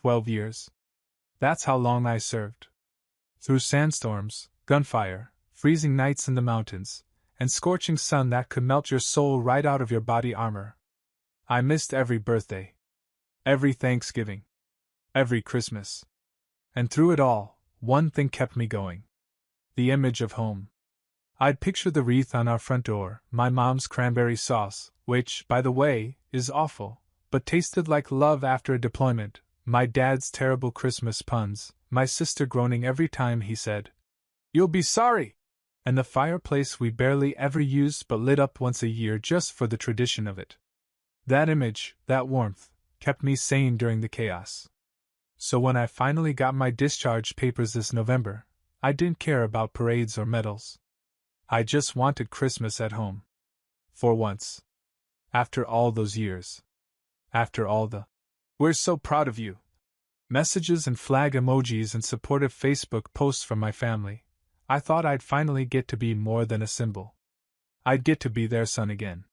12 years. That's how long I served. Through sandstorms, gunfire, freezing nights in the mountains, and scorching sun that could melt your soul right out of your body armor. I missed every birthday, every Thanksgiving, every Christmas. And through it all, one thing kept me going. The image of home. I'd picture the wreath on our front door, my mom's cranberry sauce, which, by the way, is awful, but tasted like love after a deployment, my dad's terrible Christmas puns, my sister groaning every time he said, "You'll be sorry!" and the fireplace we barely ever used but lit up once a year just for the tradition of it. That image, that warmth, kept me sane during the chaos. So when I finally got my discharge papers this November, I didn't care about parades or medals. I just wanted Christmas at home. For once. After all those years. After all the "We're so proud of you" messages and flag emojis and supportive Facebook posts from my family, I thought I'd finally get to be more than a symbol. I'd get to be their son again.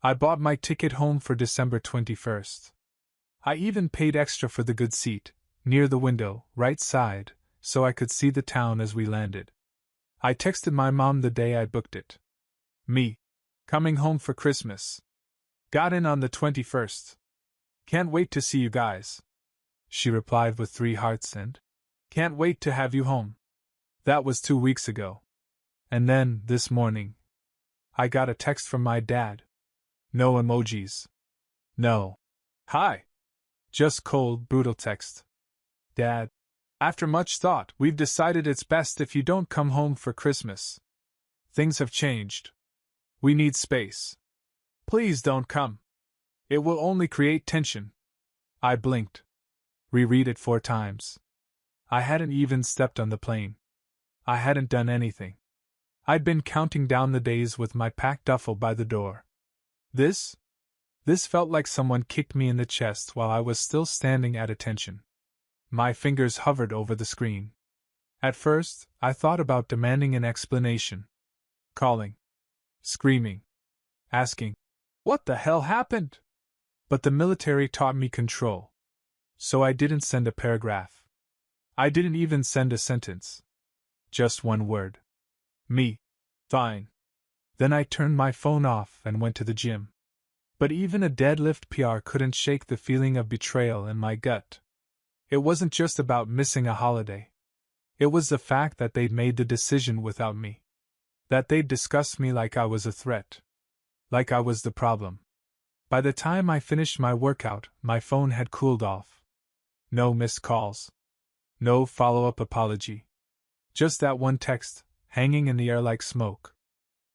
I bought my ticket home for December 21st. I even paid extra for the good seat, near the window, right side, so I could see the town as we landed. I texted my mom the day I booked it. Me. Coming home for Christmas. Got in on the 21st. Can't wait to see you guys. She replied with 3 hearts and, "Can't wait to have you home." That was 2 weeks ago. And then, this morning, I got a text from my dad. No emojis. No "Hi." Just cold, brutal text. "Dad, after much thought, we've decided it's best if you don't come home for Christmas. Things have changed. We need space. Please don't come. It will only create tension." I blinked. Reread it 4 times. I hadn't even stepped on the plane. I hadn't done anything. I'd been counting down the days with my packed duffel by the door. This felt like someone kicked me in the chest while I was still standing at attention. My fingers hovered over the screen. At first, I thought about demanding an explanation. Calling. Screaming. Asking, "What the hell happened?" But the military taught me control. So I didn't send a paragraph. I didn't even send a sentence. Just one word. Me. Fine. Then I turned my phone off and went to the gym. But even a deadlift PR couldn't shake the feeling of betrayal in my gut. It wasn't just about missing a holiday. It was the fact that they'd made the decision without me. That they'd discussed me like I was a threat. Like I was the problem. By the time I finished my workout, my phone had cooled off. No missed calls. No follow-up apology. Just that one text, hanging in the air like smoke.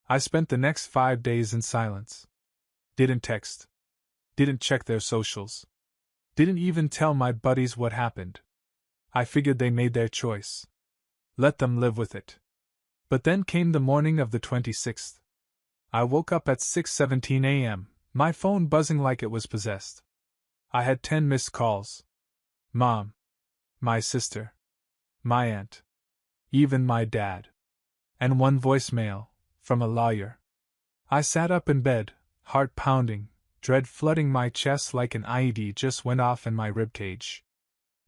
I spent the next 5 days in silence. Didn't text. Didn't check their socials. Didn't even tell my buddies what happened. I figured they made their choice. Let them live with it. But then came the morning of the 26th. I woke up at 6:17 a.m., my phone buzzing like it was possessed. I had 10 missed calls. Mom. My sister. My aunt. Even my dad. And 1 voicemail, from a lawyer. I sat up in bed, heart pounding, dread flooding my chest like an IED just went off in my ribcage.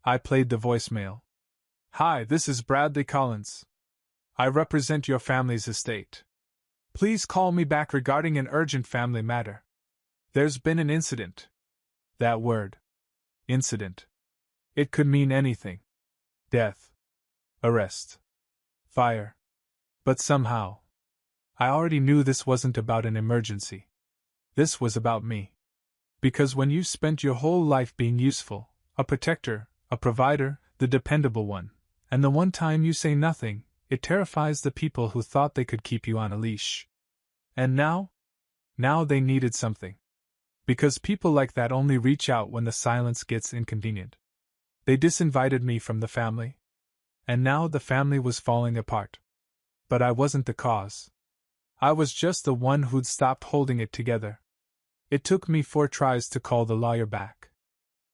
I played the voicemail. "Hi, this is Bradley Collins. I represent your family's estate. Please call me back regarding an urgent family matter. There's been an incident." That word. Incident. It could mean anything. Death. Arrest. Fire. But somehow, I already knew this wasn't about an emergency. This was about me. Because when you've spent your whole life being useful, a protector, a provider, the dependable one, and the one time you say nothing, it terrifies the people who thought they could keep you on a leash. And now? Now they needed something. Because people like that only reach out when the silence gets inconvenient. They disinvited me from the family. And now the family was falling apart. But I wasn't the cause. I was just the one who'd stopped holding it together. It took me 4 tries to call the lawyer back.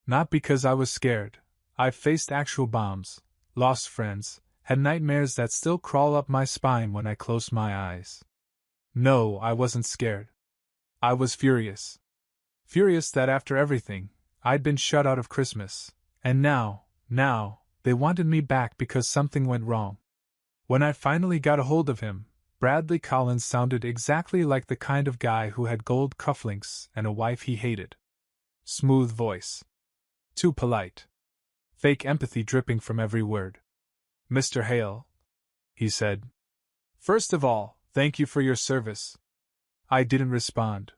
Not because I was scared. I've faced actual bombs, lost friends, had nightmares that still crawl up my spine when I close my eyes. No, I wasn't scared. I was furious. Furious that after everything, I'd been shut out of Christmas, And now, they wanted me back because something went wrong. When I finally got a hold of him, Bradley Collins sounded exactly like the kind of guy who had gold cufflinks and a wife he hated. Smooth voice. Too polite. Fake empathy dripping from every word. "Mr. Hale," he said. "First of all, thank you for your service." I didn't respond.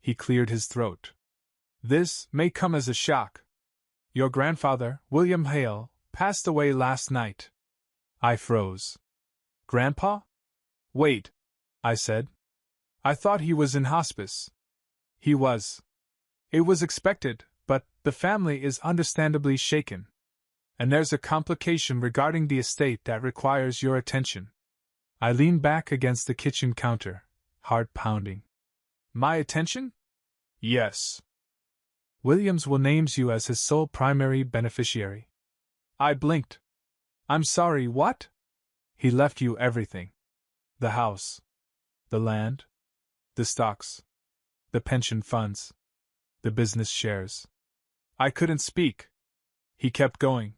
He cleared his throat. "This may come as a shock. Your grandfather, William Hale, passed away last night." I froze. "Grandpa?" "Wait," I said. "I thought he was in hospice." "He was. It was expected, but the family is understandably shaken. And there's a complication regarding the estate that requires your attention." I leaned back against the kitchen counter, heart pounding. "My attention?" "Yes. Williams will names you as his sole primary beneficiary." I blinked. "I'm sorry, what?" "He left you everything. The house. The land. The stocks. The pension funds. The business shares." I couldn't speak. He kept going.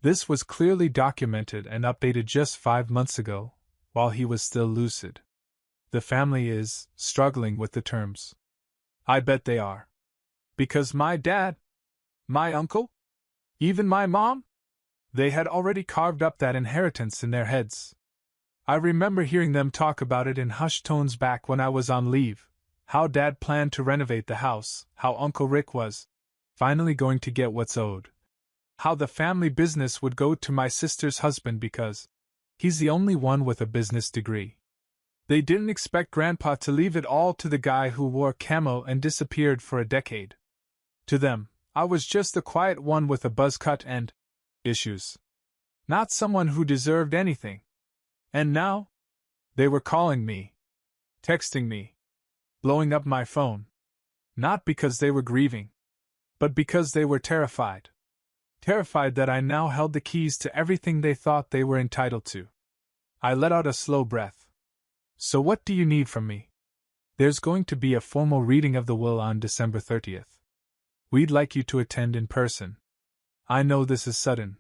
"This was clearly documented and updated just 5 months ago, while he was still lucid. The family is struggling with the terms." "I bet they are. Because my dad, my uncle, even my mom, they had already carved up that inheritance in their heads. I remember hearing them talk about it in hushed tones back when I was on leave, how Dad planned to renovate the house, how Uncle Rick was finally going to get what's owed, how the family business would go to my sister's husband because he's the only one with a business degree. They didn't expect Grandpa to leave it all to the guy who wore camo and disappeared for a decade. To them, I was just the quiet one with a buzz cut and issues. Not someone who deserved anything. And now? They were calling me, texting me, blowing up my phone. Not because they were grieving, but because they were terrified. Terrified that I now held the keys to everything they thought they were entitled to. I let out a slow breath. "So what do you need from me?" "There's going to be a formal reading of the will on December 30th. We'd like you to attend in person. I know this is sudden.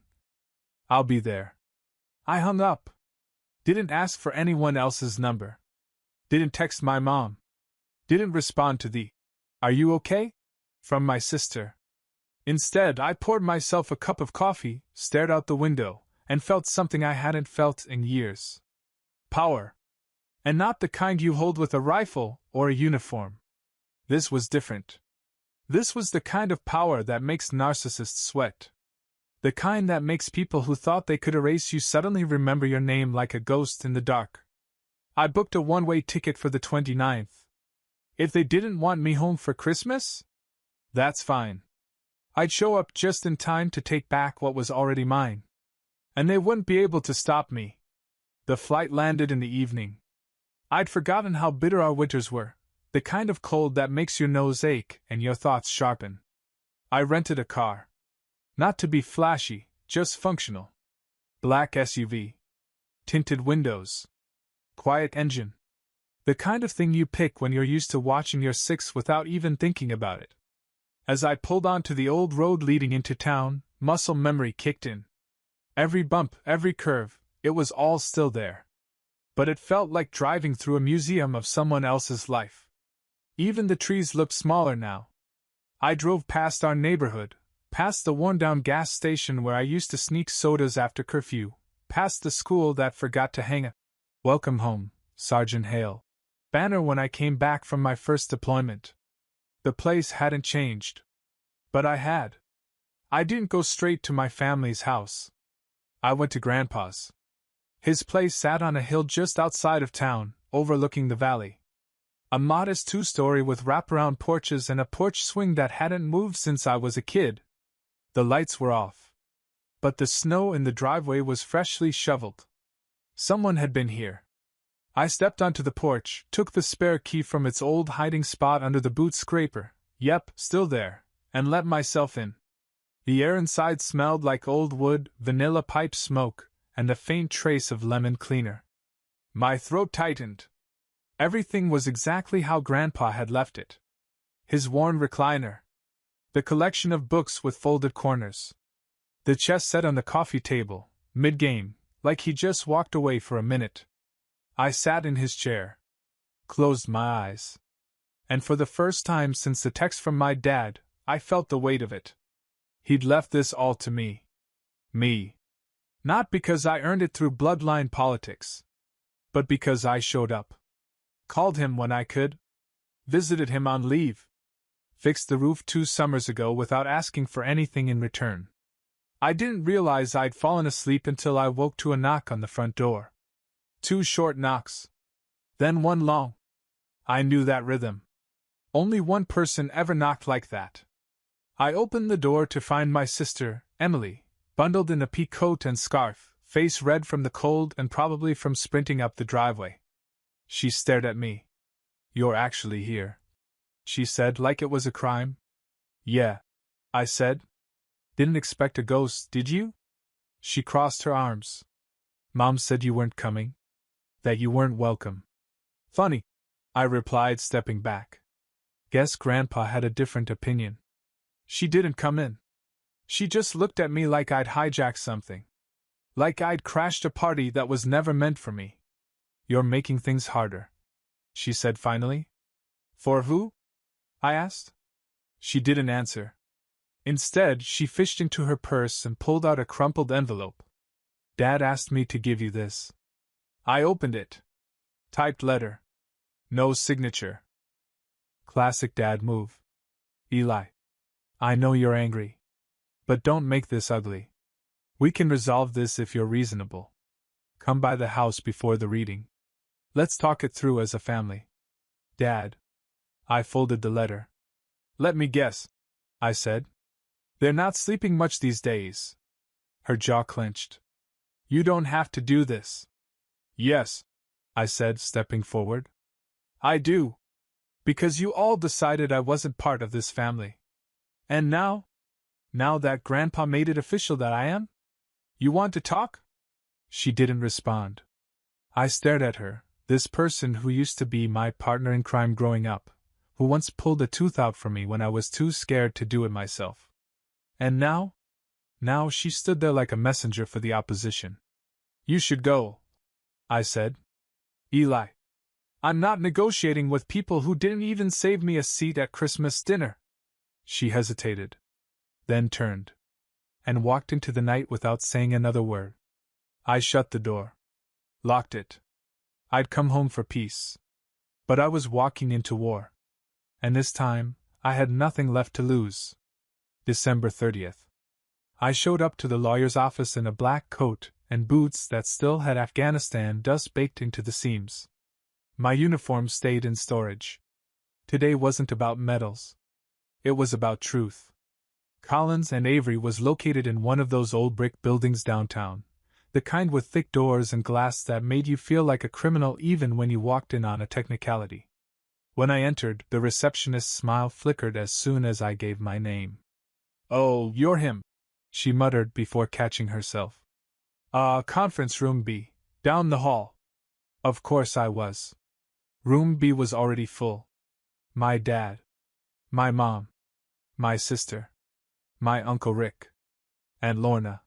I'll be there." I hung up. Didn't ask for anyone else's number. Didn't text my mom. Didn't respond to the "Are you okay?" from my sister. Instead, I poured myself a cup of coffee, stared out the window, and felt something I hadn't felt in years. Power. And not the kind you hold with a rifle or a uniform. This was different. This was the kind of power that makes narcissists sweat. The kind that makes people who thought they could erase you suddenly remember your name like a ghost in the dark. I booked a one-way ticket for the 29th. If they didn't want me home for Christmas? That's fine. I'd show up just in time to take back what was already mine. And they wouldn't be able to stop me. The flight landed in the evening. I'd forgotten how bitter our winters were, the kind of cold that makes your nose ache and your thoughts sharpen. I rented a car. Not to be flashy, just functional. Black SUV. Tinted windows. Quiet engine. The kind of thing you pick when you're used to watching your six without even thinking about it. As I pulled onto the old road leading into town, muscle memory kicked in. Every bump, every curve, it was all still there. But it felt like driving through a museum of someone else's life. Even the trees looked smaller now. I drove past our neighborhood, past the worn-down gas station where I used to sneak sodas after curfew, past the school that forgot to hang a "Welcome home, Sergeant Hale" banner when I came back from my first deployment. The place hadn't changed. But I had. I didn't go straight to my family's house. I went to Grandpa's. His place sat on a hill just outside of town, overlooking the valley. A modest 2-story with wraparound porches and a porch swing that hadn't moved since I was a kid. The lights were off. But the snow in the driveway was freshly shoveled. Someone had been here. I stepped onto the porch, took the spare key from its old hiding spot under the boot scraper, yep, still there, and let myself in. The air inside smelled like old wood, vanilla pipe smoke, and a faint trace of lemon cleaner. My throat tightened. Everything was exactly how Grandpa had left it. His worn recliner. The collection of books with folded corners. The chess set on the coffee table, mid-game, like he just walked away for a minute. I sat in his chair, closed my eyes, and for the first time since the text from my dad, I felt the weight of it. He'd left this all to me. Me. Not because I earned it through bloodline politics, but because I showed up. Called him when I could. Visited him on leave. Fixed the roof 2 summers ago without asking for anything in return. I didn't realize I'd fallen asleep until I woke to a knock on the front door. 2 short knocks. Then 1 long. I knew that rhythm. Only one person ever knocked like that. I opened the door to find my sister, Emily, bundled in a pea coat and scarf, face red from the cold and probably from sprinting up the driveway. She stared at me. "You're actually here," she said like it was a crime. "Yeah," I said. "Didn't expect a ghost, did you?" She crossed her arms. "Mom said you weren't coming. That you weren't welcome." "Funny," I replied, stepping back. Guess Grandpa had a different opinion. She didn't come in. She just looked at me like I'd hijacked something. Like I'd crashed a party that was never meant for me. "You're making things harder," she said finally. "For who?" I asked. She didn't answer. Instead, she fished into her purse and pulled out a crumpled envelope. "Dad asked me to give you this." I opened it. Typed letter. No signature. Classic dad move. "Eli, I know you're angry. But don't make this ugly. We can resolve this if you're reasonable. Come by the house before the reading. Let's talk it through as a family." "Dad." I folded the letter. "Let me guess," I said. "They're not sleeping much these days." Her jaw clenched. "You don't have to do this." "Yes," I said, stepping forward. "I do. Because you all decided I wasn't part of this family. And now? Now that Grandpa made it official that I am? You want to talk?" She didn't respond. I stared at her, this person who used to be my partner in crime growing up, who once pulled a tooth out for me when I was too scared to do it myself. And now? Now she stood there like a messenger for the opposition. "You should go," I said. "Eli, I'm not negotiating with people who didn't even save me a seat at Christmas dinner." She hesitated, then turned, and walked into the night without saying another word. I shut the door. Locked it. I'd come home for peace. But I was walking into war. And this time, I had nothing left to lose. December 30th. I showed up to the lawyer's office in a black coat and boots that still had Afghanistan dust baked into the seams. My uniform stayed in storage. Today wasn't about medals. It was about truth. Collins and Avery was located in one of those old brick buildings downtown, the kind with thick doors and glass that made you feel like a criminal even when you walked in on a technicality. When I entered, the receptionist's smile flickered as soon as I gave my name. "Oh, you're him," she muttered before catching herself. Conference room B, down the hall." Of course I was. Room B was already full. My dad. My mom. My sister. My Uncle Rick. And Lorna.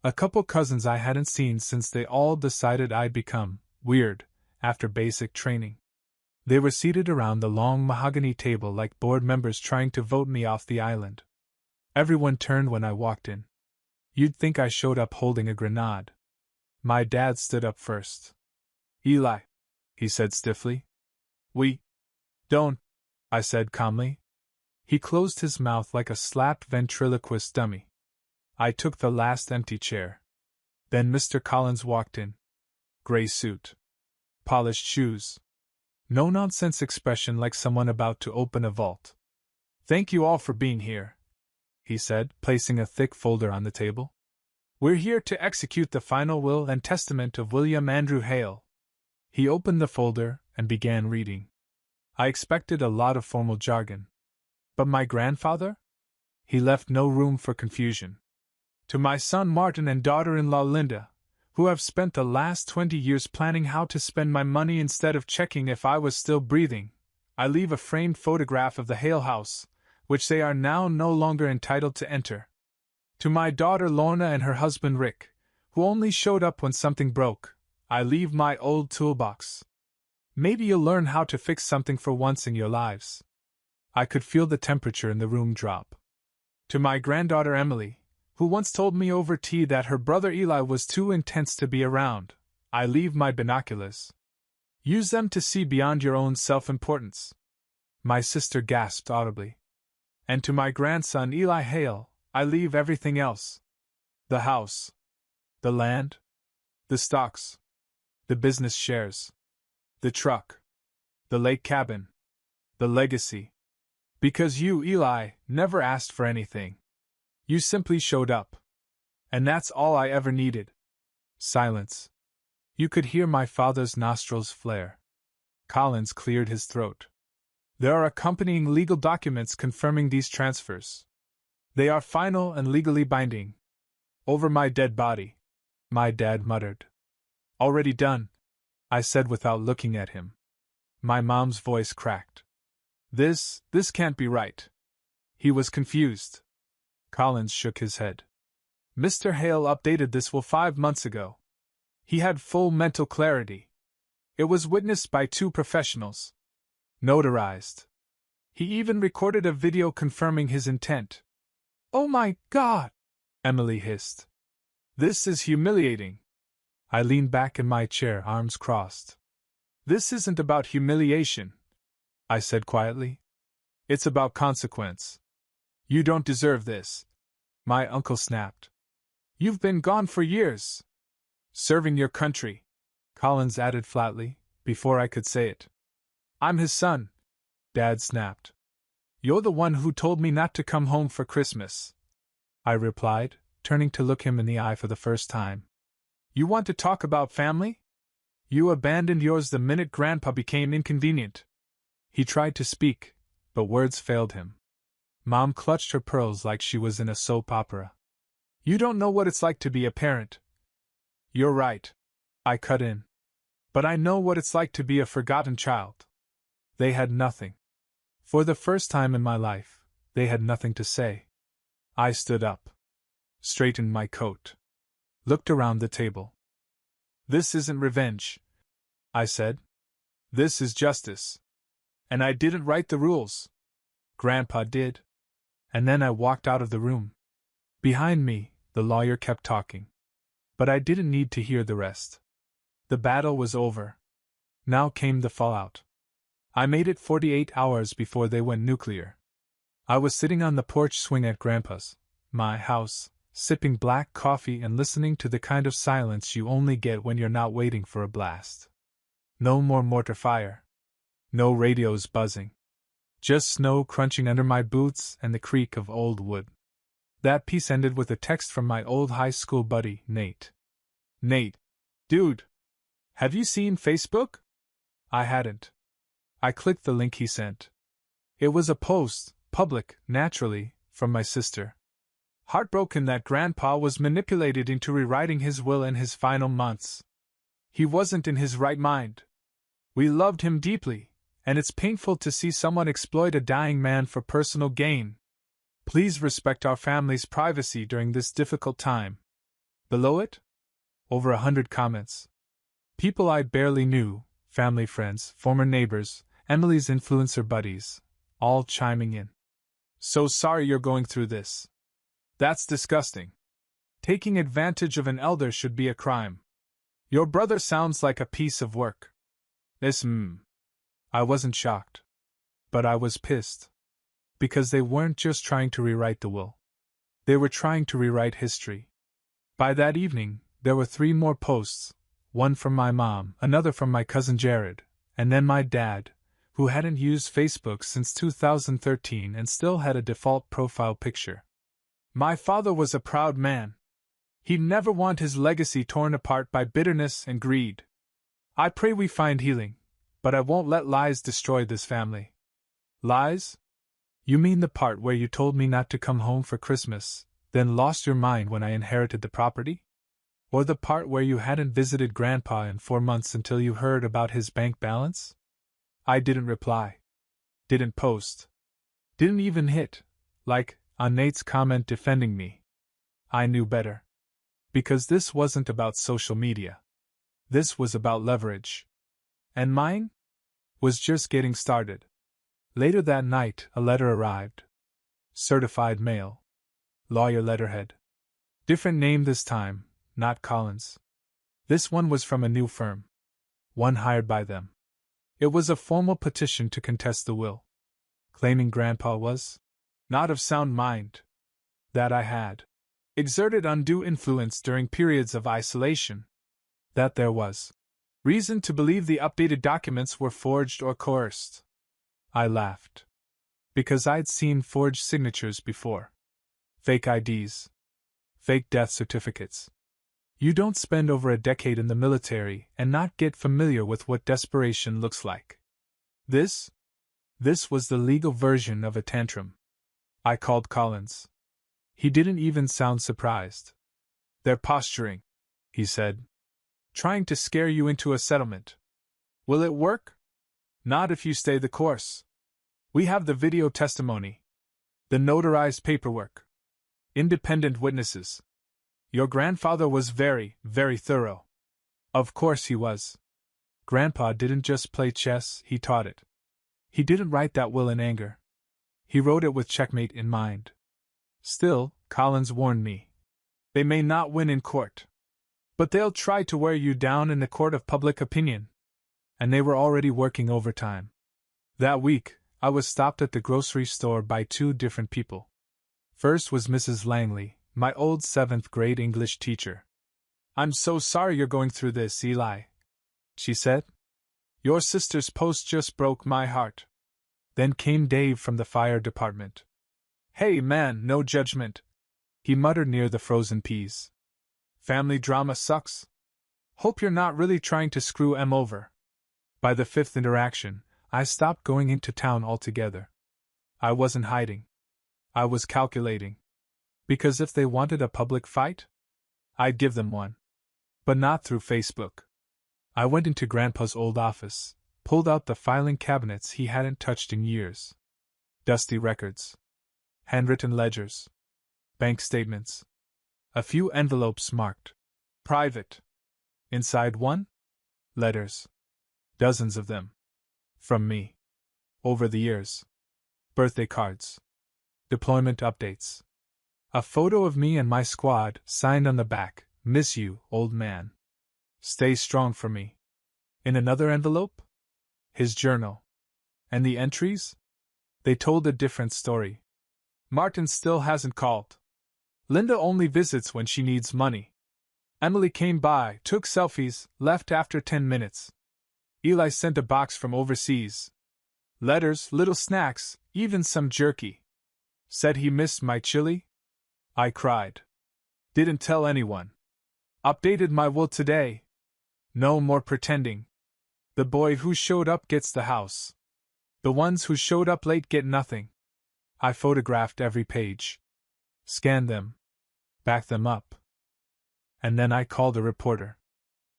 A couple cousins I hadn't seen since they all decided I'd become weird after basic training. They were seated around the long mahogany table like board members trying to vote me off the island. Everyone turned when I walked in. You'd think I showed up holding a grenade. My dad stood up first. "Eli," he said stiffly. "We don't," I said calmly. He closed his mouth like a slapped ventriloquist dummy. I took the last empty chair. Then Mr. Collins walked in. Gray suit. Polished shoes. No-nonsense expression like someone about to open a vault. "Thank you all for being here," he said, placing a thick folder on the table. "We're here to execute the final will and testament of William Andrew Hale." He opened the folder and began reading. I expected a lot of formal jargon. But my grandfather? He left no room for confusion. "To my son Martin and daughter-in-law Linda, who have spent the last 20 years planning how to spend my money instead of checking if I was still breathing, I leave a framed photograph of the Hale house, which they are now no longer entitled to enter. To my daughter Lorna and her husband Rick, who only showed up when something broke, I leave my old toolbox. Maybe you'll learn how to fix something for once in your lives. I could feel the temperature in the room drop. To my granddaughter Emily, who once told me over tea that her brother Eli was too intense to be around, I leave my binoculars. Use them to see beyond your own self-importance. My sister gasped audibly. And to my grandson Eli Hale, I leave everything else. The house. The land. The stocks. The business shares. The truck. The lake cabin. The legacy. Because you, Eli, never asked for anything. You simply showed up. And that's all I ever needed. Silence. You could hear my father's nostrils flare. Collins cleared his throat. There are accompanying legal documents confirming these transfers. They are final and legally binding. Over my dead body, my dad muttered. Already done, I said without looking at him. My mom's voice cracked. This can't be right. He was confused. Collins shook his head. Mr. Hale updated this will 5 months ago. He had full mental clarity. It was witnessed by 2 professionals. Notarized. He even recorded a video confirming his intent. Oh my God! Emily hissed. This is humiliating. I leaned back in my chair, arms crossed. This isn't about humiliation, I said quietly. It's about consequence. You don't deserve this. My uncle snapped. You've been gone for years. Serving your country, Collins added flatly, before I could say it. I'm his son, Dad snapped. You're the one who told me not to come home for Christmas, I replied, turning to look him in the eye for the first time. You want to talk about family? You abandoned yours the minute Grandpa became inconvenient. He tried to speak, but words failed him. Mom clutched her pearls like she was in a soap opera. You don't know what it's like to be a parent. You're right, I cut in. But I know what it's like to be a forgotten child. They had nothing. For the first time in my life, they had nothing to say. I stood up, straightened my coat, looked around the table. This isn't revenge, I said. This is justice. And I didn't write the rules. Grandpa did. And then I walked out of the room. Behind me, the lawyer kept talking. But I didn't need to hear the rest. The battle was over. Now came the fallout. I made it 48 hours before they went nuclear. I was sitting on the porch swing at Grandpa's, my house, sipping black coffee and listening to the kind of silence you only get when you're not waiting for a blast. No more mortar fire. No radios buzzing. Just snow crunching under my boots and the creak of old wood. That piece ended with a text from my old high school buddy, Nate. Nate. Dude. Have you seen Facebook? I hadn't. I clicked the link he sent. It was a post, public, naturally, from my sister. Heartbroken that Grandpa was manipulated into rewriting his will in his final months. He wasn't in his right mind. We loved him deeply, and it's painful to see someone exploit a dying man for personal gain. Please respect our family's privacy during this difficult time. Below it? Over 100 comments. People I barely knew, family friends, former neighbors, Emily's influencer buddies, all chiming in. So sorry you're going through this. That's disgusting. Taking advantage of an elder should be a crime. Your brother sounds like a piece of work. I wasn't shocked. But I was pissed. Because they weren't just trying to rewrite the will. They were trying to rewrite history. By that evening, there were 3 more posts, one from my mom, another from my cousin Jared, and then my dad, who hadn't used Facebook since 2013 and still had a default profile picture. My father was a proud man. He'd never want his legacy torn apart by bitterness and greed. I pray we find healing, but I won't let lies destroy this family. Lies? You mean the part where you told me not to come home for Christmas, then lost your mind when I inherited the property? Or the part where you hadn't visited Grandpa in 4 months until you heard about his bank balance? I didn't reply. Didn't post. Didn't even hit like on Nate's comment defending me. I knew better. Because this wasn't about social media. This was about leverage. And mine was just getting started. Later that night, a letter arrived. Certified mail. Lawyer letterhead. Different name this time, not Collins. This one was from a new firm. One hired by them. It was a formal petition to contest the will. Claiming Grandpa was not of sound mind. That I had exerted undue influence during periods of isolation. That there was reason to believe the updated documents were forged or coerced. I laughed. Because I'd seen forged signatures before. Fake IDs. Fake death certificates. You don't spend over a decade in the military and not get familiar with what desperation looks like. This was the legal version of a tantrum. I called Collins. He didn't even sound surprised. They're posturing, he said. Trying to scare you into a settlement. Will it work? Not if you stay the course. We have the video testimony. The notarized paperwork. Independent witnesses. Your grandfather was very, very thorough. Of course he was. Grandpa didn't just play chess, he taught it. He didn't write that will in anger. He wrote it with checkmate in mind. Still, Collins warned me. They may not win in court. But they'll try to wear you down in the court of public opinion. And they were already working overtime. That week, I was stopped at the grocery store by two different people. First was Mrs. Langley, my old 7th grade English teacher. I'm so sorry you're going through this, Eli, she said. Your sister's post just broke my heart. Then came Dave from the fire department. Hey man, no judgment, he muttered near the frozen peas. Family drama sucks. Hope you're not really trying to screw Em over. By the 5th interaction, I stopped going into town altogether. I wasn't hiding. I was calculating. Because if they wanted a public fight, I'd give them one. But not through Facebook. I went into Grandpa's old office, pulled out the filing cabinets he hadn't touched in years. Dusty records. Handwritten ledgers. Bank statements. A few envelopes marked private. Inside one? Letters. Dozens of them. From me. Over the years. Birthday cards. Deployment updates. A photo of me and my squad, signed on the back, "Miss you, old man. Stay strong for me." In another envelope? His journal. And the entries? They told a different story. Martin still hasn't called. Linda only visits when she needs money. Emily came by, took selfies, left after 10 minutes. Eli sent a box from overseas. Letters, little snacks, even some jerky. Said he missed my chili? I cried. Didn't tell anyone. Updated my will today. No more pretending. The boy who showed up gets the house. The ones who showed up late get nothing. I photographed every page. Scanned them. Backed them up. And then I called a reporter.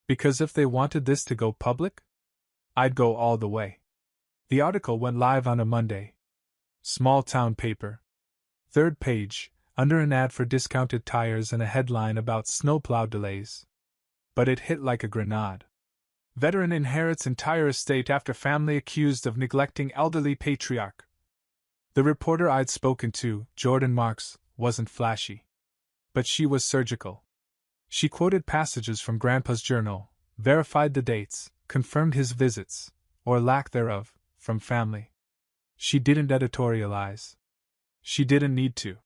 Because if they wanted this to go public, I'd go all the way. The article went live on a Monday. Small town paper. 3rd page, under an ad for discounted tires and a headline about snowplow delays. But it hit like a grenade. Veteran inherits entire estate after family accused of neglecting elderly patriarch. The reporter I'd spoken to, Jordan Marks, wasn't flashy. But she was surgical. She quoted passages from Grandpa's journal, verified the dates, confirmed his visits, or lack thereof, from family. She didn't editorialize. She didn't need to.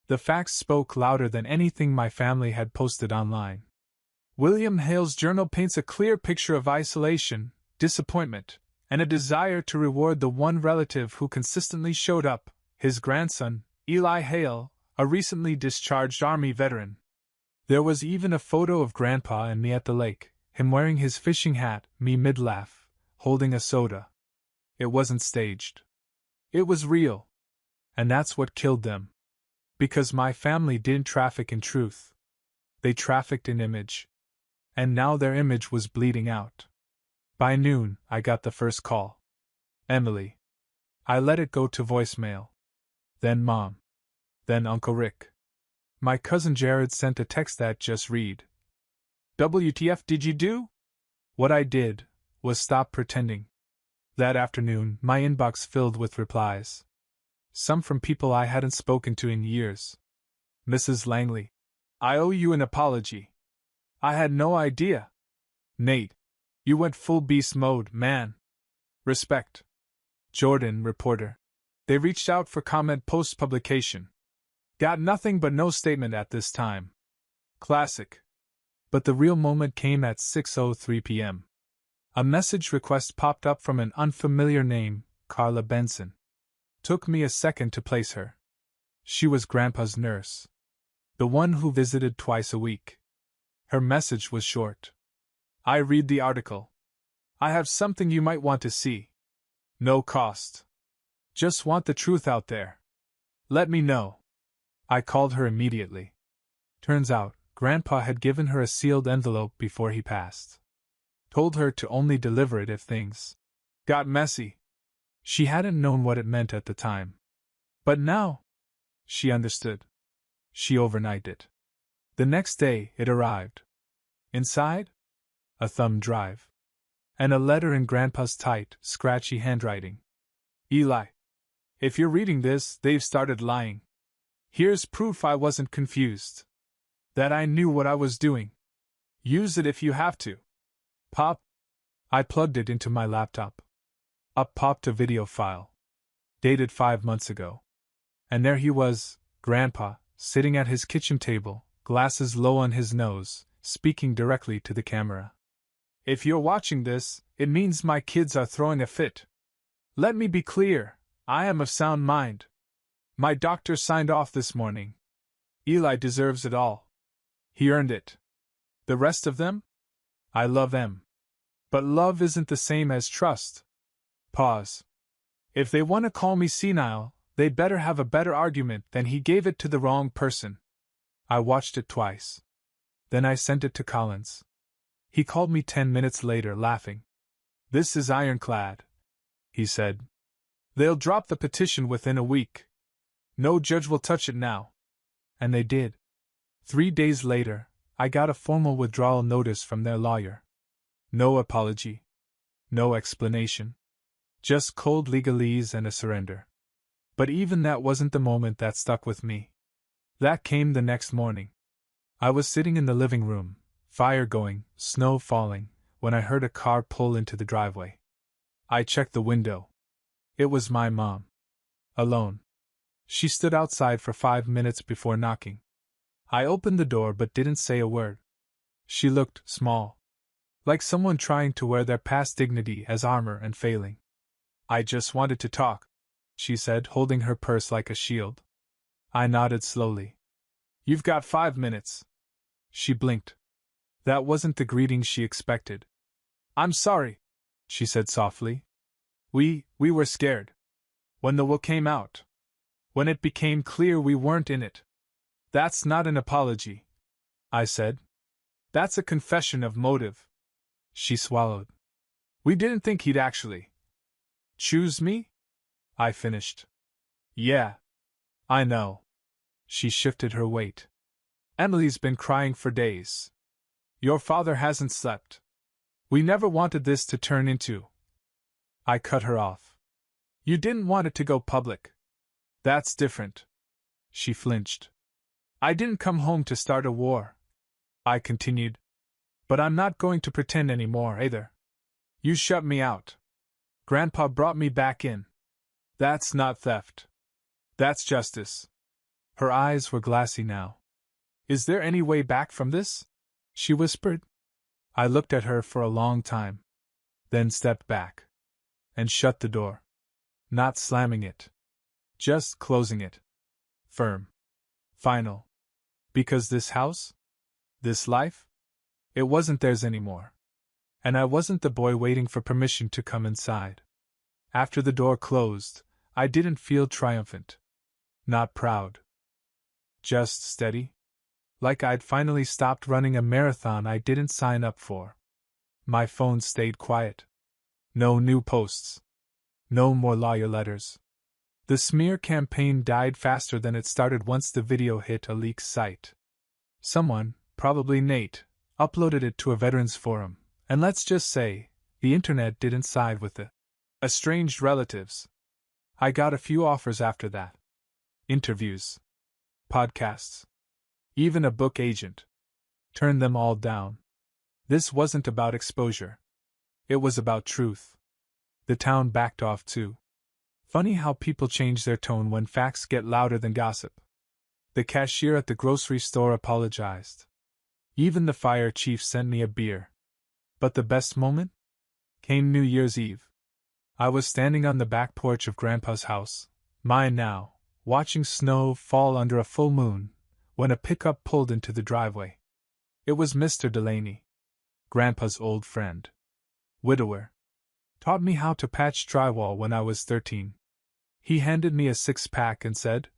The facts spoke louder than anything my family had posted online. William Hale's journal paints a clear picture of isolation, disappointment, and a desire to reward the one relative who consistently showed up, his grandson, Eli Hale, a recently discharged Army veteran. There was even a photo of Grandpa and me at the lake, him wearing his fishing hat, me mid-laugh, holding a soda. It wasn't staged. It was real. And that's what killed them. Because my family didn't traffic in truth. They trafficked in image. And now their image was bleeding out. By noon, I got the first call. Emily. I let it go to voicemail. Then Mom. Then Uncle Rick. My cousin Jared sent a text that just read, "WTF did you do?" What I did was stop pretending. That afternoon, my inbox filled with replies. Some from people I hadn't spoken to in years. Mrs. Langley, I owe you an apology. I had no idea. Nate, you went full beast mode, man. Respect. Jordan, reporter. They reached out for comment post-publication. Got nothing but no statement at this time. Classic. But the real moment came at 6:03 p.m. A message request popped up from an unfamiliar name, Carla Benson. Took me a second to place her. She was Grandpa's nurse. The one who visited twice a week. Her message was short. I read the article. I have something you might want to see. No cost. Just want the truth out there. Let me know. I called her immediately. Turns out, Grandpa had given her a sealed envelope before he passed. Told her to only deliver it if things got messy. She hadn't known what it meant at the time. But now, she understood. She overnighted it. The next day, it arrived. Inside? A thumb drive. And a letter in Grandpa's tight, scratchy handwriting. Eli. If you're reading this, they've started lying. Here's proof I wasn't confused. That I knew what I was doing. Use it if you have to. Pop. I plugged it into my laptop. Up popped a video file. Dated 5 months ago. And there he was, Grandpa, sitting at his kitchen table, glasses low on his nose, speaking directly to the camera. If you're watching this, it means my kids are throwing a fit. Let me be clear, I am of sound mind. My doctor signed off this morning. Eli deserves it all. He earned it. The rest of them? I love them. But love isn't the same as trust. Pause. If they want to call me senile, they'd better have a better argument than he gave it to the wrong person. I watched it twice. Then I sent it to Collins. He called me 10 minutes later, laughing. This is ironclad, he said. They'll drop the petition within a week. No judge will touch it now. And they did. 3 days later, I got a formal withdrawal notice from their lawyer. No apology. No explanation. Just cold legalese and a surrender. But even that wasn't the moment that stuck with me. That came the next morning. I was sitting in the living room, fire going, snow falling, when I heard a car pull into the driveway. I checked the window. It was my mom. Alone. She stood outside for 5 minutes before knocking. I opened the door but didn't say a word. She looked small. Like someone trying to wear their past dignity as armor and failing. I just wanted to talk, she said, holding her purse like a shield. I nodded slowly. You've got 5 minutes. She blinked. That wasn't the greeting she expected. I'm sorry, she said softly. We were scared. When the will came out. When it became clear we weren't in it. That's not an apology, I said. That's a confession of motive. She swallowed. We didn't think he'd actually choose me? I finished. Yeah. I know. She shifted her weight. Emily's been crying for days. Your father hasn't slept. We never wanted this to turn into. I cut her off. You didn't want it to go public. That's different. She flinched. I didn't come home to start a war. I continued. But I'm not going to pretend anymore either. You shut me out. Grandpa brought me back in. That's not theft. That's justice. Her eyes were glassy now. Is there any way back from this? She whispered. I looked at her for a long time. Then stepped back. And shut the door. Not slamming it. Just closing it. Firm. Final. Because this house? This life? It wasn't theirs anymore. And I wasn't the boy waiting for permission to come inside. After the door closed, I didn't feel triumphant. Not proud. Just steady. Like I'd finally stopped running a marathon I didn't sign up for. My phone stayed quiet. No new posts. No more lawyer letters. The smear campaign died faster than it started once the video hit a leak site. Someone, probably Nate, uploaded it to a veterans forum, and let's just say, the internet didn't side with the estranged relatives. I got a few offers after that. Interviews. Podcasts. Even a book agent. Turned them all down. This wasn't about exposure. It was about truth. The town backed off too. Funny how people change their tone when facts get louder than gossip. The cashier at the grocery store apologized. Even the fire chief sent me a beer. But the best moment? Came New Year's Eve. I was standing on the back porch of Grandpa's house, mine now, watching snow fall under a full moon, when a pickup pulled into the driveway. It was Mr. Delaney, Grandpa's old friend. Widower. Taught me how to patch drywall when I was 13. He handed me a six-pack and said,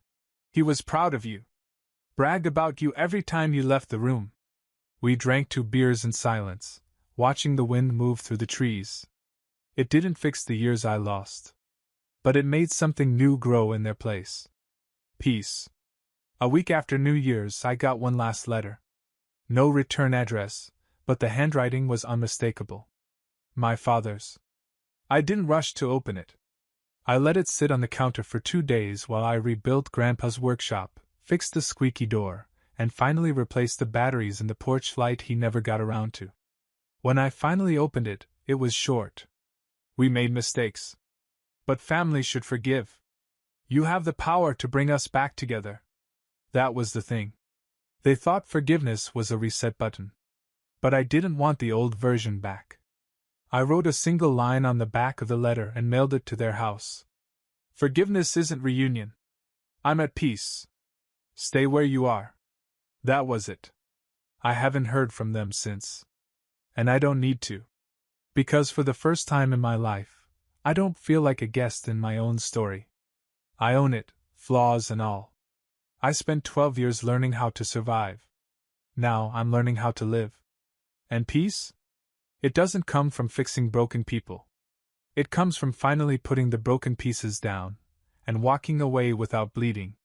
he was proud of you. Bragged about you every time you left the room. We drank 2 beers in silence, watching the wind move through the trees. It didn't fix the years I lost. But it made something new grow in their place. Peace. A week after New Year's, I got one last letter. No return address, but the handwriting was unmistakable. My father's. I didn't rush to open it. I let it sit on the counter for 2 days while I rebuilt Grandpa's workshop, fixed the squeaky door, and finally replaced the batteries in the porch light he never got around to. When I finally opened it, it was short. We made mistakes. But family should forgive. You have the power to bring us back together. That was the thing. They thought forgiveness was a reset button. But I didn't want the old version back. I wrote a single line on the back of the letter and mailed it to their house. Forgiveness isn't reunion. I'm at peace. Stay where you are. That was it. I haven't heard from them since. And I don't need to. Because for the first time in my life, I don't feel like a guest in my own story. I own it, flaws and all. I spent 12 years learning how to survive. Now I'm learning how to live. And peace? It doesn't come from fixing broken people. It comes from finally putting the broken pieces down and walking away without bleeding.